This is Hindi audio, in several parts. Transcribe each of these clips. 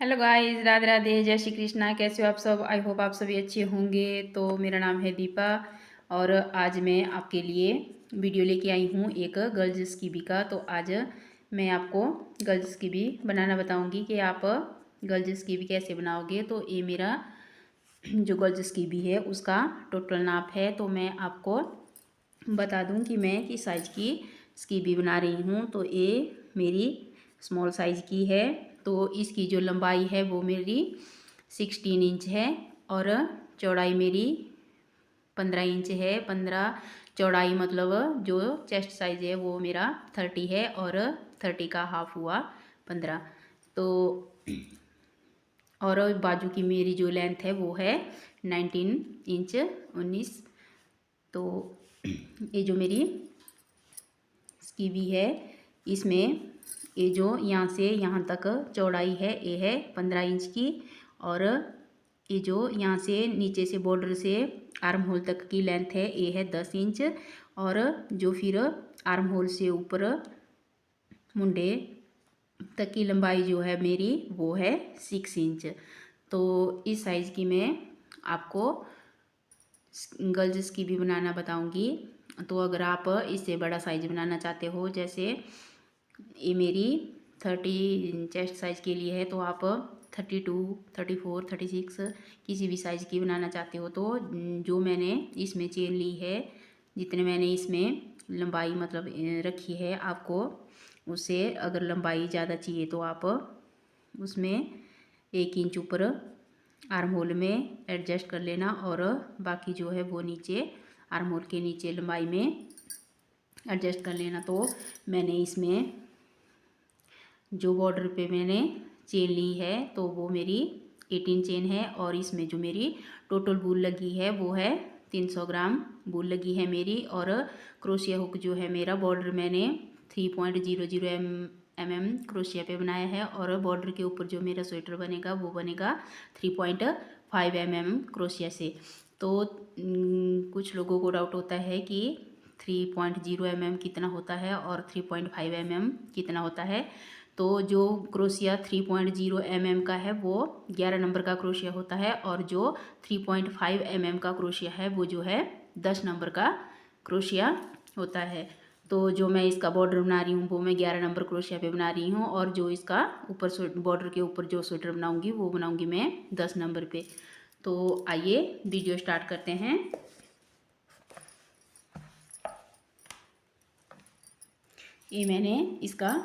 हेलो गाइस, राधे राधे, जय श्री कृष्णा। कैसे हो आप सब? आई होप आप सभी अच्छे होंगे। तो मेरा नाम है दीपा और आज मैं आपके लिए वीडियो लेके आई हूँ एक गर्ल्स स्कीबी का। तो आज मैं आपको गर्ल्स स्कीबी बनाना बताऊँगी कि आप गर्ल्स स्कीबी कैसे बनाओगे। तो ये मेरा जो गर्ल्स स्कीबी है उसका टोटल नाप है। तो मैं आपको बता दूं कि मैं किस साइज़ की स्कीबी बना रही हूँ। तो ये मेरी स्मॉल साइज़ की है। तो इसकी जो लंबाई है वो मेरी 16 इंच है और चौड़ाई मेरी 15 इंच है। 15 चौड़ाई मतलब जो चेस्ट साइज़ है वो मेरा 30 है और 30 का हाफ हुआ 15। तो और बाजू की मेरी जो लेंथ है वो है 19 इंच 19। तो ये जो मेरी स्कीबी है इसमें ये जो यहाँ से यहाँ तक चौड़ाई है ये है 15 इंच की और ये जो यहाँ से नीचे से बॉर्डर से आर्म होल तक की लेंथ है ये है 10 इंच और जो फिर आर्म होल से ऊपर मुंडे तक की लंबाई जो है मेरी वो है 6 इंच। तो इस साइज़ की मैं आपको गर्ल्स की भी बनाना बताऊंगी। तो अगर आप इससे बड़ा साइज़ बनाना चाहते हो, जैसे ये मेरी 30 चेस्ट साइज़ के लिए है, तो आप 32 34 36 किसी भी साइज़ की बनाना चाहते हो तो जो मैंने इसमें चेन ली है, जितने मैंने इसमें लंबाई मतलब रखी है, आपको उससे अगर लंबाई ज़्यादा चाहिए तो आप उसमें 1 इंच ऊपर आर्म होल में एडजस्ट कर लेना और बाकी जो है वो नीचे आर्म होल के नीचे लंबाई में एडजस्ट कर लेना। तो मैंने इसमें जो बॉर्डर पे मैंने चेन ली है तो वो मेरी 18 चेन है और इसमें जो मेरी टोटल बूल लगी है वो है 300 ग्राम बूल लगी है मेरी। और क्रोशिया हुक जो है मेरा बॉर्डर मैंने 3.00 mm क्रोशिया पे बनाया है और बॉर्डर के ऊपर जो मेरा स्वेटर बनेगा वो बनेगा 3.5 mm क्रोशिया से। तो कुछ लोगों को डाउट होता है कि 3.0 mm कितना होता है और 3.5 mm कितना होता है। तो जो क्रोशिया 3.0 mm का है वो 11 नंबर का क्रोशिया होता है और जो 3.5 mm का क्रोशिया है वो जो है 10 नंबर का क्रोशिया होता है। तो जो मैं इसका बॉर्डर बना रही हूँ वो मैं 11 नंबर क्रोशिया पे बना रही हूँ और जो इसका ऊपर बॉर्डर के ऊपर जो स्वेटर बनाऊँगी वो बनाऊँगी मैं 10 नंबर पे। तो आइए वीडियो स्टार्ट करते हैं। ये मैंने इसका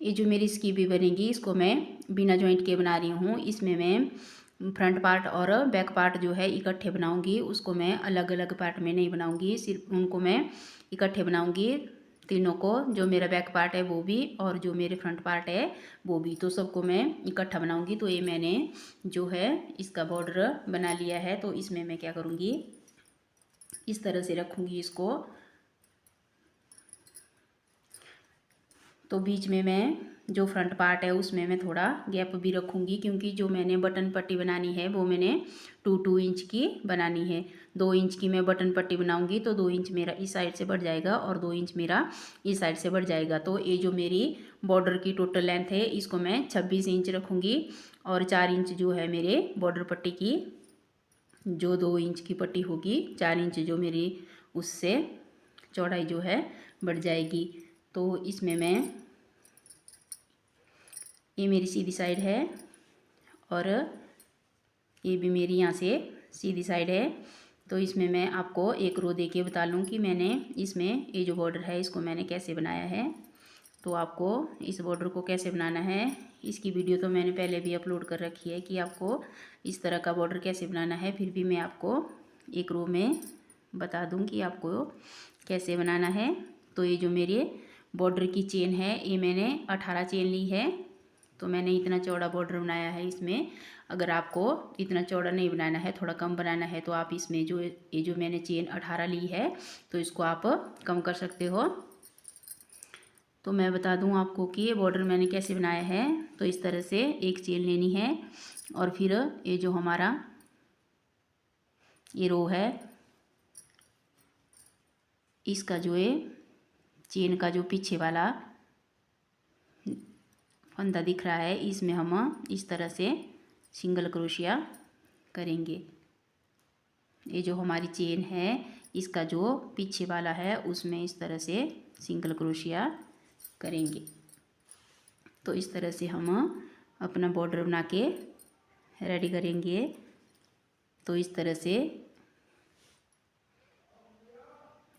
ये जो मेरी स्कीबी बनेगी इसको मैं बिना जॉइंट के बना रही हूँ। इसमें मैं फ्रंट पार्ट और बैक पार्ट जो है इकट्ठे बनाऊँगी, उसको मैं अलग अलग पार्ट में नहीं बनाऊँगी, सिर्फ उनको मैं इकट्ठे बनाऊँगी तीनों को। जो मेरा बैक पार्ट है वो भी और जो मेरे फ्रंट पार्ट है वो भी, तो सबको मैं इकट्ठा बनाऊँगी। तो ये मैंने जो है इसका बॉर्डर बना लिया है। तो इसमें मैं क्या करूँगी, इस तरह से रखूँगी इसको। तो बीच में मैं जो फ्रंट पार्ट है उसमें मैं थोड़ा गैप भी रखूँगी, क्योंकि जो मैंने बटन पट्टी बनानी है वो मैंने 2 इंच की बनानी है। 2 इंच की मैं बटन पट्टी बनाऊँगी तो 2 इंच मेरा इस साइड से बढ़ जाएगा और 2 इंच मेरा इस साइड से बढ़ जाएगा। तो ये जो मेरी बॉर्डर की टोटल लेंथ है इसको मैं 26 इंच रखूँगी और 4 इंच जो है मेरे बॉर्डर पट्टी की, जो 2 इंच की पट्टी होगी 4 इंच जो मेरी उससे चौड़ाई जो है बढ़ जाएगी। तो इसमें मैं, ये मेरी सीधी साइड है और ये भी मेरी यहाँ से सीधी साइड है। तो इसमें मैं आपको एक रो दे के बता लूँ कि मैंने इसमें ये जो बॉर्डर है इसको मैंने कैसे बनाया है। तो आपको इस बॉर्डर को कैसे बनाना है इसकी वीडियो तो मैंने पहले भी अपलोड कर रखी है कि आपको इस तरह का बॉर्डर कैसे बनाना है। फिर भी मैं आपको एक रो में बता दूं कि आपको कैसे बनाना है। तो ये जो मेरे बॉर्डर की चेन है ये मैंने 18 चेन ली है। तो मैंने इतना चौड़ा बॉर्डर बनाया है इसमें। अगर आपको इतना चौड़ा नहीं बनाना है, थोड़ा कम बनाना है, तो आप इसमें जो ये जो मैंने चेन 18 ली है तो इसको आप कम कर सकते हो। तो मैं बता दूं आपको कि ये बॉर्डर मैंने कैसे बनाया है। तो इस तरह से एक चेन लेनी है और फिर ये जो हमारा ये रो है इसका जो है चेन का जो पीछे वाला फंदा दिख रहा है, इसमें हम इस तरह से सिंगल क्रोशिया करेंगे। ये जो हमारी चेन है इसका जो पीछे वाला है उसमें इस तरह से सिंगल क्रोशिया करेंगे। तो इस तरह से हम अपना बॉर्डर बना के रेडी करेंगे। तो इस तरह से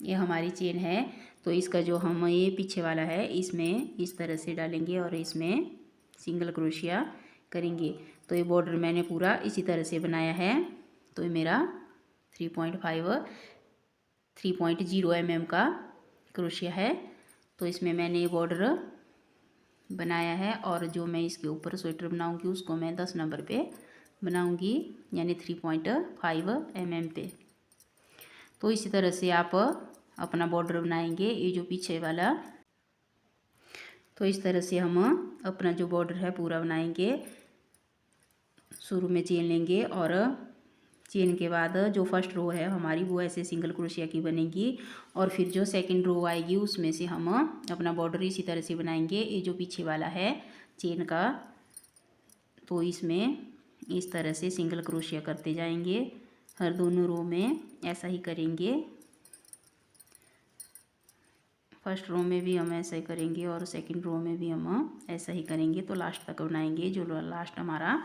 ये हमारी चेन है। तो इसका जो हम ये पीछे वाला है इसमें इस तरह से डालेंगे और इसमें सिंगल क्रोशिया करेंगे। तो ये बॉर्डर मैंने पूरा इसी तरह से बनाया है। तो ये मेरा 3.0 mm का क्रोशिया है। तो इसमें मैंने ये बॉर्डर बनाया है और जो मैं इसके ऊपर स्वेटर बनाऊंगी उसको मैं 10 नंबर पे बनाऊंगी, यानी 3.5 mm पे। तो इसी तरह से आप अपना बॉर्डर बनाएंगे, ये जो पीछे वाला। तो इस तरह से हम अपना जो बॉर्डर है पूरा बनाएंगे। शुरू में चेन लेंगे और चेन के बाद जो फर्स्ट रो है हमारी वो ऐसे सिंगल क्रोशिया की बनेगी और फिर जो सेकंड रो आएगी उसमें से हम अपना बॉर्डर इसी तरह से बनाएंगे। ये जो पीछे वाला है चेन का, तो इसमें इस तरह से सिंगल क्रोशिया करते जाएंगे। हर दोनों रो में ऐसा ही करेंगे। फर्स्ट रो में भी हम ऐसा ही करेंगे और सेकंड रो में भी हम ऐसा ही करेंगे। तो लास्ट तक बनाएंगे, जो लास्ट हमारा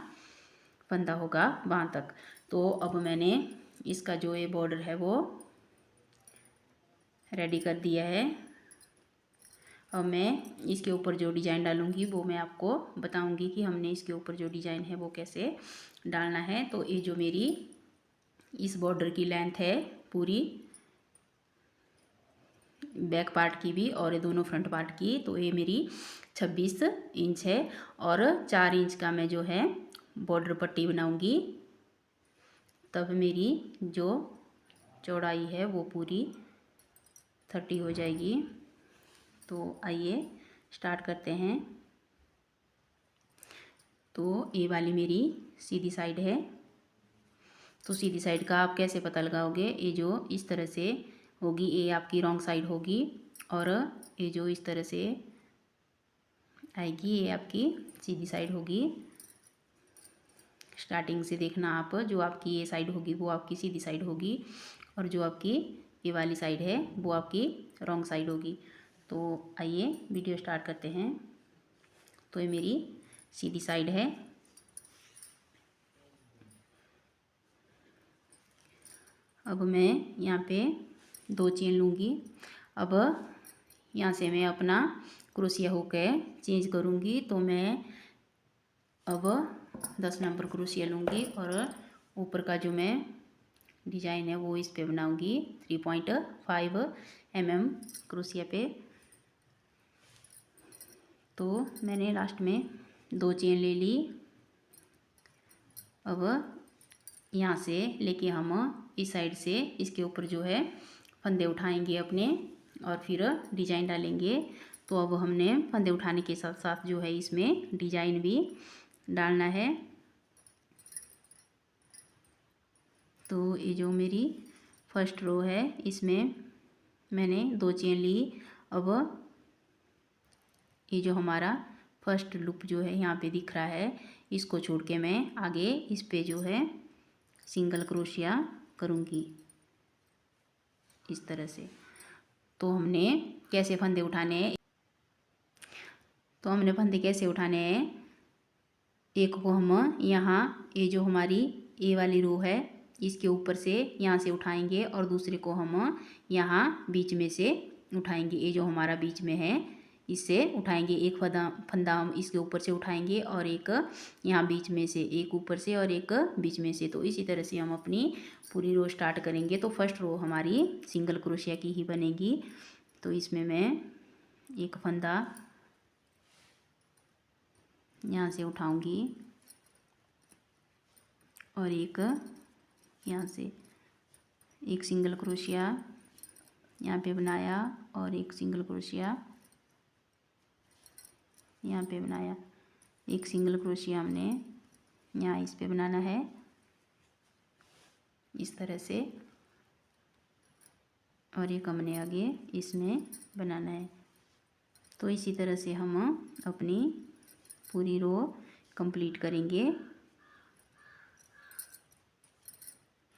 फंदा होगा वहाँ तक। तो अब मैंने इसका जो ये बॉर्डर है वो रेडी कर दिया है। अब मैं इसके ऊपर जो डिज़ाइन डालूँगी वो मैं आपको बताऊँगी कि हमने इसके ऊपर जो डिज़ाइन है वो कैसे डालना है। तो ये जो मेरी इस बॉर्डर की लेंथ है पूरी, बैक पार्ट की भी और ये दोनों फ्रंट पार्ट की, तो ये मेरी 26 इंच है और 4 इंच का मैं जो है बॉर्डर पट्टी बनाऊंगी। तब मेरी जो चौड़ाई है वो पूरी 30 हो जाएगी। तो आइए स्टार्ट करते हैं। तो ये वाली मेरी सीधी साइड है। तो सीधी साइड का आप कैसे पता लगाओगे? ये जो इस तरह से होगी ये आपकी रॉन्ग साइड होगी और ये जो इस तरह से आएगी ये आपकी सीधी साइड होगी। स्टार्टिंग से देखना आप, जो आपकी ये साइड होगी वो आपकी सीधी साइड होगी और जो आपकी ये वाली साइड है वो आपकी रॉन्ग साइड होगी। तो आइए वीडियो स्टार्ट करते हैं। तो ये मेरी सीधी साइड है। अब मैं यहाँ पे 2 चेन लूँगी। अब यहाँ से मैं अपना क्रोशिया हुक है चेंज करूँगी। तो मैं अब 10 नंबर क्रोशिया लूँगी और ऊपर का जो मैं डिज़ाइन है वो इस पे बनाऊँगी 3.5 mm क्रोशिया पे। तो मैंने लास्ट में 2 चेन ले ली। अब यहाँ से लेके हम इस साइड से इसके ऊपर जो है फंदे उठाएंगे अपने और फिर डिज़ाइन डालेंगे। तो अब हमने फंदे उठाने के साथ साथ जो है इसमें डिज़ाइन भी डालना है। तो ये जो मेरी फर्स्ट रो है इसमें मैंने 2 चेन ली। अब ये जो हमारा फर्स्ट लूप जो है यहाँ पे दिख रहा है इसको छोड़ के मैं आगे इस पे जो है सिंगल क्रोशिया करूँगी इस तरह से। तो हमने कैसे फंदे उठाने हैं? तो हमने फंदे कैसे उठाने हैं? एक को हम यहाँ ये जो हमारी ए वाली रो है इसके ऊपर से यहाँ से उठाएंगे और दूसरे को हम यहाँ बीच में से उठाएंगे। ये जो हमारा बीच में है इससे उठाएंगे। एक फंदा हम इसके ऊपर से उठाएंगे और एक यहाँ बीच में से, एक ऊपर से और एक बीच में से। तो इसी तरह से हम अपनी पूरी रो स्टार्ट करेंगे। तो फर्स्ट रो हमारी सिंगल क्रोशिया की ही बनेगी। तो इसमें मैं एक फंदा यहाँ से उठाऊंगी और एक यहाँ से एक सिंगल क्रोशिया यहाँ पे बनाया और एक सिंगल क्रोशिया यहाँ पे बनाया। एक सिंगल क्रोशिया हमने यहाँ इस पे बनाना है इस तरह से और एक हमने आगे इसमें बनाना है। तो इसी तरह से हम अपनी पूरी रो कंप्लीट करेंगे।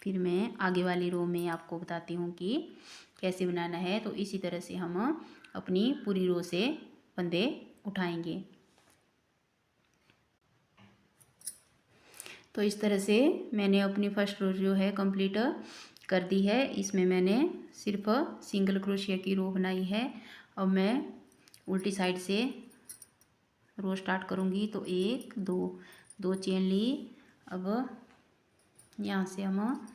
फिर मैं आगे वाली रो में आपको बताती हूँ कि कैसे बनाना है। तो इसी तरह से हम अपनी पूरी रो से फंदे उठाएंगे। तो इस तरह से मैंने अपनी फर्स्ट रो जो है कंप्लीट कर दी है। इसमें मैंने सिर्फ सिंगल क्रोशिया की रो बनाई है। अब मैं उल्टी साइड से रो स्टार्ट करूँगी। तो 1 2 चेन ली। अब यहाँ से हम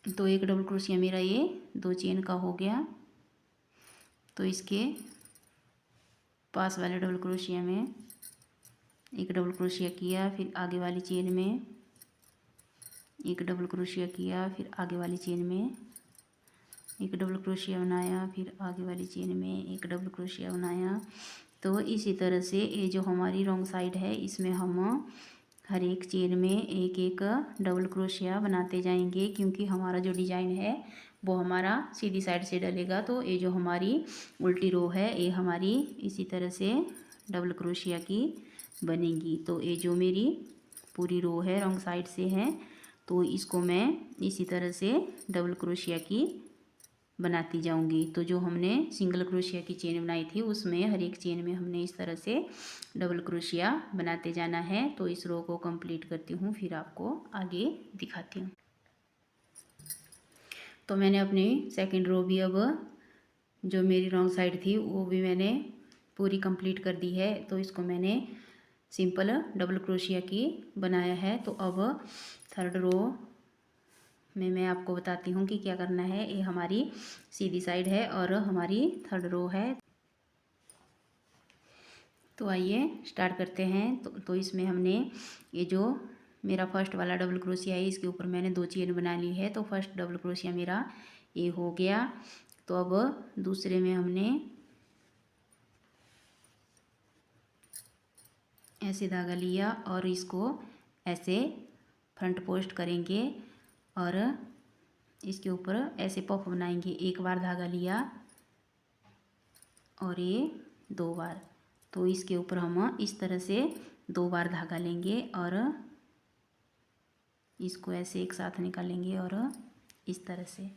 तो एक डबल क्रोशिया मेरा ये 2 चेन का हो गया। तो इसके पास वाले डबल क्रोशिया में एक डबल क्रोशिया किया, फिर आगे वाली चेन में एक डबल क्रोशिया किया, फिर आगे वाली चेन में एक डबल क्रोशिया बनाया, फिर आगे वाली चेन में एक डबल क्रोशिया बनाया। तो इसी तरह से ये जो हमारी रॉन्ग साइड है इसमें हम हर एक चेन में एक एक डबल क्रोशिया बनाते जाएंगे, क्योंकि हमारा जो डिज़ाइन है वो हमारा सीधी साइड से डलेगा। तो ये जो हमारी उल्टी रो है ये हमारी इसी तरह से डबल क्रोशिया की बनेगी। तो ये जो मेरी पूरी रो है रॉन्ग साइड से है, तो इसको मैं इसी तरह से डबल क्रोशिया की बनाती जाऊंगी। तो जो हमने सिंगल क्रोशिया की चेन बनाई थी उसमें हर एक चेन में हमने इस तरह से डबल क्रोशिया बनाते जाना है। तो इस रो को कंप्लीट करती हूँ, फिर आपको आगे दिखाती हूँ। तो मैंने अपनी सेकंड रो भी अब जो मेरी रॉन्ग साइड थी वो भी मैंने पूरी कंप्लीट कर दी है। तो इसको मैंने सिंपल डबल क्रोशिया की बनाया है। तो अब थर्ड रो में मैं आपको बताती हूँ कि क्या करना है। ये हमारी सीधी साइड है और हमारी थर्ड रो है। तो आइए स्टार्ट करते हैं। तो इसमें हमने ये जो मेरा फर्स्ट वाला डबल क्रोशिया है इसके ऊपर मैंने 2 चेन बना ली है। तो फर्स्ट डबल क्रोशिया मेरा ये हो गया। तो अब दूसरे में हमने ऐसे धागा लिया और इसको ऐसे फ्रंट पोस्ट करेंगे और इसके ऊपर ऐसे पफ बनाएंगे। एक बार धागा लिया और ये 2 बार। तो इसके ऊपर हम इस तरह से 2 बार धागा लेंगे और इसको ऐसे एक साथ निकालेंगे और इस तरह से।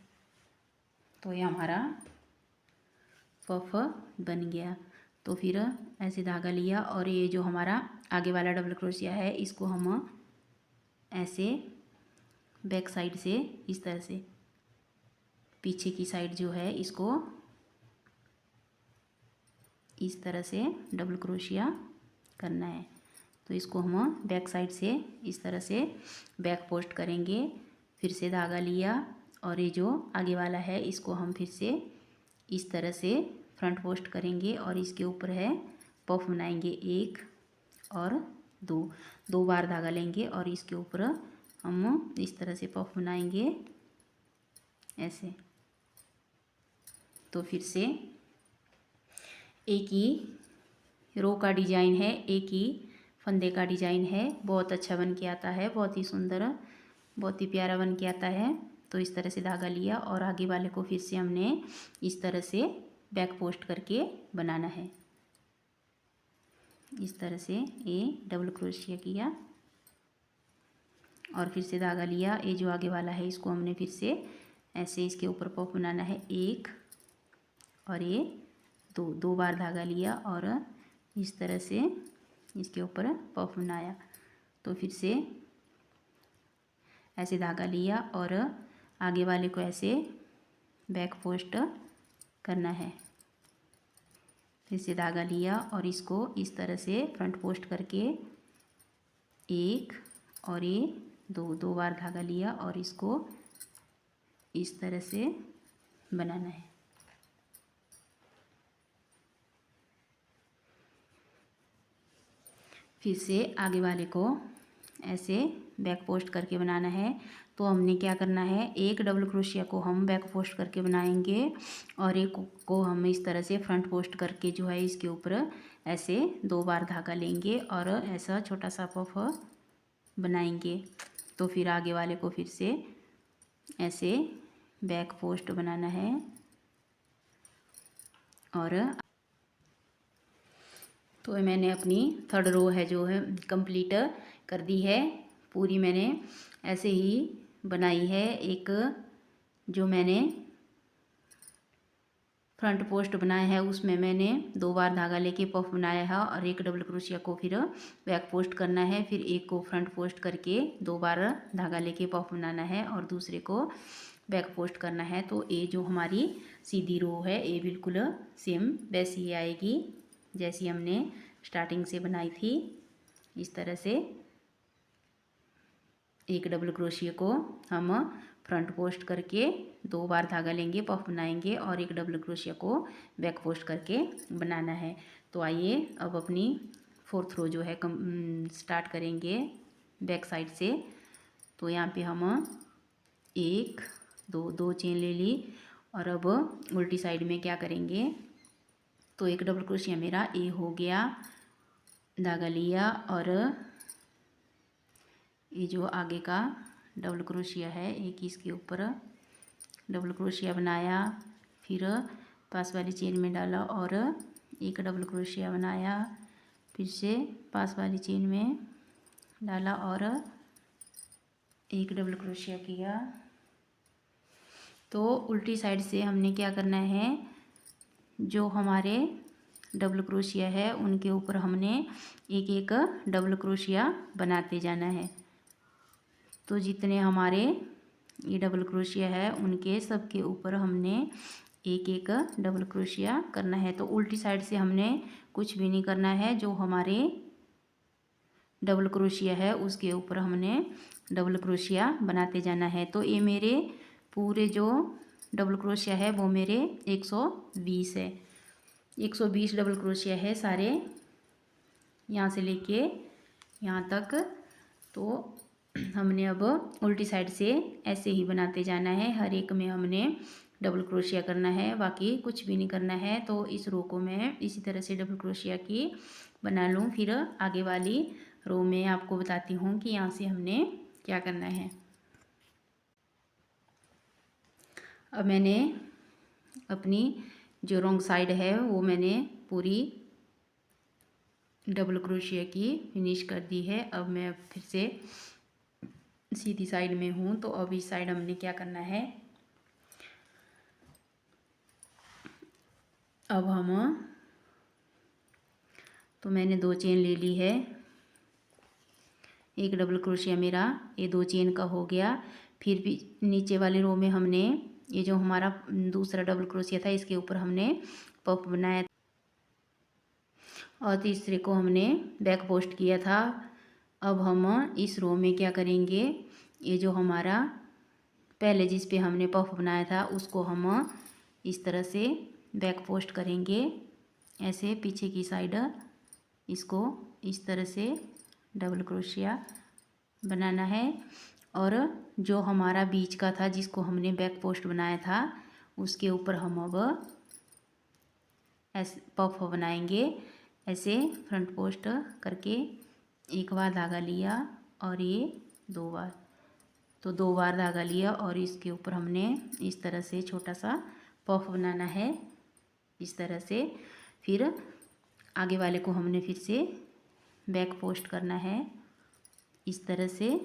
तो ये हमारा पफ बन गया। तो फिर ऐसे धागा लिया और ये जो हमारा आगे वाला डबल क्रोशिया है इसको हम ऐसे बैक साइड से इस तरह से पीछे की साइड जो है इसको इस तरह से डबल क्रोशिया करना है। तो इसको हम बैक साइड से इस तरह से बैक पोस्ट करेंगे। फिर से धागा लिया और ये जो आगे वाला है इसको हम फिर से इस तरह से फ्रंट पोस्ट करेंगे और इसके ऊपर है पफ बनाएंगे 1 और 2 बार धागा लेंगे और इसके ऊपर हम इस तरह से पफ बनाएंगे ऐसे। तो फिर से एक ही रो का डिजाइन है, एक ही फंदे का डिजाइन है। बहुत अच्छा बन के आता है, बहुत ही सुंदर, बहुत ही प्यारा बन के आता है। तो इस तरह से धागा लिया और आगे वाले को फिर से हमने इस तरह से बैक पोस्ट करके बनाना है। इस तरह से ये डबल क्रोशिया किया और फिर से धागा लिया। ये जो आगे वाला है इसको हमने फिर से ऐसे इसके ऊपर पफ बनाना है 1 और ये 2 बार धागा लिया और इस तरह से इसके ऊपर पफ बनाया। तो फिर से ऐसे धागा लिया और आगे वाले को ऐसे बैक पोस्ट करना है। फिर से धागा लिया और इसको इस तरह से फ्रंट पोस्ट करके 1 और ये 2 बार धागा लिया और इसको इस तरह से बनाना है। फिर से आगे वाले को ऐसे बैक पोस्ट करके बनाना है। तो हमने क्या करना है, एक डबल क्रोशिया को हम बैक पोस्ट करके बनाएंगे और एक को हम इस तरह से फ्रंट पोस्ट करके जो है इसके ऊपर ऐसे 2 बार धागा लेंगे और ऐसा छोटा सा पफ बनाएंगे। तो फिर आगे वाले को फिर से ऐसे बैक पोस्ट बनाना है और तो मैंने अपनी थर्ड रो है जो है कंप्लीट कर दी है पूरी। मैंने ऐसे ही बनाई है। एक जो मैंने फ्रंट पोस्ट बनाया है उसमें मैंने 2 बार धागा लेके पफ बनाया है और एक डबल क्रोशिया को फिर बैक पोस्ट करना है, फिर एक को फ्रंट पोस्ट करके 2 बार धागा लेके पफ बनाना है और दूसरे को बैक पोस्ट करना है। तो ये जो हमारी सीधी रो है ये बिल्कुल सेम वैसी ही आएगी जैसी हमने स्टार्टिंग से बनाई थी। इस तरह से एक डबल क्रोशिया को हम फ्रंट पोस्ट करके 2 बार धागा लेंगे, पफ बनाएंगे और एक डबल क्रोशिया को बैक पोस्ट करके बनाना है। तो आइए अब अपनी फोर्थ रो जो है स्टार्ट करेंगे बैक साइड से। तो यहाँ पे हम एक दो चेन ले ली और अब उल्टी साइड में क्या करेंगे, तो एक डबल क्रोशिया मेरा ए हो गया, धागा लिया और ये जो आगे का डबल क्रोशिया है एक इसके ऊपर डबल क्रोशिया बनाया, फिर पास वाली चेन में डाला और एक डबल क्रोशिया बनाया, फिर से पास वाली चेन में डाला और एक डबल क्रोशिया किया। तो उल्टी साइड से हमने क्या करना है, जो हमारे डबल क्रोशिया है उनके ऊपर हमने एक एक डबल क्रोशिया बनाते जाना है। तो जितने हमारे ये डबल क्रोशिया है उनके सबके ऊपर हमने एक एक डबल क्रोशिया करना है। तो उल्टी साइड से हमने कुछ भी नहीं करना है, जो हमारे डबल क्रोशिया है उसके ऊपर हमने डबल क्रोशिया बनाते जाना है। तो ये मेरे पूरे जो डबल क्रोशिया है वो मेरे 120 है, 120 डबल क्रोशिया है सारे यहाँ से लेके यहाँ तक। तो हमने अब उल्टी साइड से ऐसे ही बनाते जाना है, हर एक में हमने डबल क्रोशिया करना है, बाकी कुछ भी नहीं करना है। तो इस रो को मैं इसी तरह से डबल क्रोशिया की बना लूँ, फिर आगे वाली रो में आपको बताती हूँ कि यहाँ से हमने क्या करना है। अब मैंने अपनी जो रॉन्ग साइड है वो मैंने पूरी डबल क्रोशिया की फिनिश कर दी है। अब मैं फिर से सीधी साइड में हूँ, तो अब इस साइड हमने क्या करना है, अब हम तो मैंने 2 चेन ले ली है, एक डबल क्रोशिया मेरा ये 2 चेन का हो गया। फिर भी नीचे वाले रो में हमने ये जो हमारा दूसरा डबल क्रोशिया था इसके ऊपर हमने पफ बनाया और तीसरे को हमने बैक पोस्ट किया था। अब हम इस रो में क्या करेंगे, ये जो हमारा पहले जिस पे हमने पफ बनाया था उसको हम इस तरह से बैक पोस्ट करेंगे, ऐसे पीछे की साइड इसको इस तरह से डबल क्रोशिया बनाना है। और जो हमारा बीच का था जिसको हमने बैक पोस्ट बनाया था उसके ऊपर हम अब ऐसे पफ बनाएंगे, ऐसे फ्रंट पोस्ट करके एक बार धागा लिया और ये 2 बार, तो 2 बार धागा लिया और इसके ऊपर हमने इस तरह से छोटा सा पफ बनाना है इस तरह से। फिर आगे वाले को हमने फिर से बैक पोस्ट करना है इस तरह से।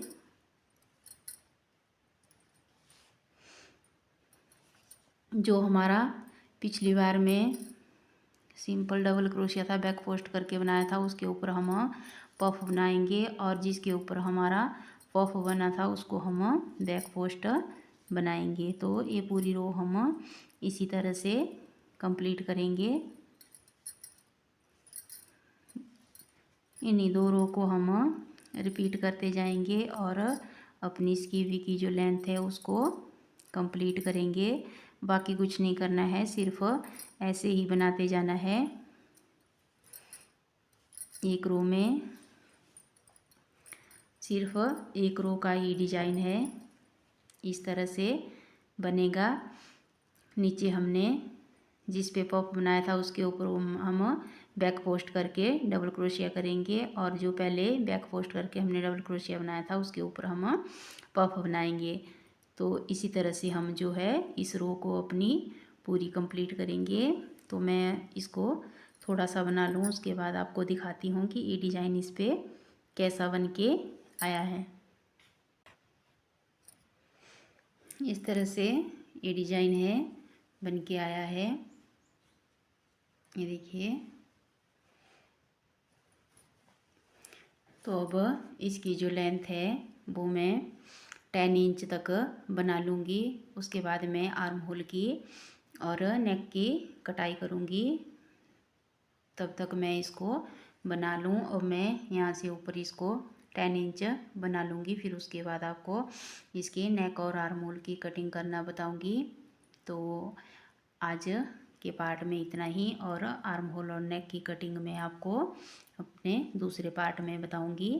जो हमारा पिछली बार में सिंपल डबल क्रोशिया था बैक पोस्ट करके बनाया था उसके ऊपर हम पफ बनाएंगे और जिसके ऊपर हमारा पफ बना था उसको हम बैक पोस्ट बनाएंगे। तो ये पूरी रो हम इसी तरह से कंप्लीट करेंगे। इन्हीं 2 रो को हम रिपीट करते जाएंगे और अपनी स्कीवी की जो लेंथ है उसको कंप्लीट करेंगे। बाकी कुछ नहीं करना है, सिर्फ ऐसे ही बनाते जाना है। एक रो में सिर्फ एक रो का ही डिजाइन है, इस तरह से बनेगा। नीचे हमने जिस पे पफ बनाया था उसके ऊपर हम बैक पोस्ट करके डबल क्रोशिया करेंगे और जो पहले बैक पोस्ट करके हमने डबल क्रोशिया बनाया था उसके ऊपर हम पफ बनाएंगे। तो इसी तरह से हम जो है इस रो को अपनी पूरी कंप्लीट करेंगे। तो मैं इसको थोड़ा सा बना लूँ, उसके बाद आपको दिखाती हूँ कि ये डिज़ाइन इस पे कैसा बन के आया है। इस तरह से ये डिज़ाइन है, बन के आया है, ये देखिए। तो अब इसकी जो लेंथ है वो मैं 10 इंच तक बना लूँगी। उसके बाद मैं आर्म होल की और नेक की कटाई करूँगी। तब तक मैं इसको बना लूँ और मैं यहाँ से ऊपर इसको 10 इंच बना लूँगी। फिर उसके बाद आपको इसकी नेक और आर्म होल की कटिंग करना बताऊँगी। तो आज के पार्ट में इतना ही, और आर्म होल और नेक की कटिंग मैं आपको अपने दूसरे पार्ट में बताऊँगी।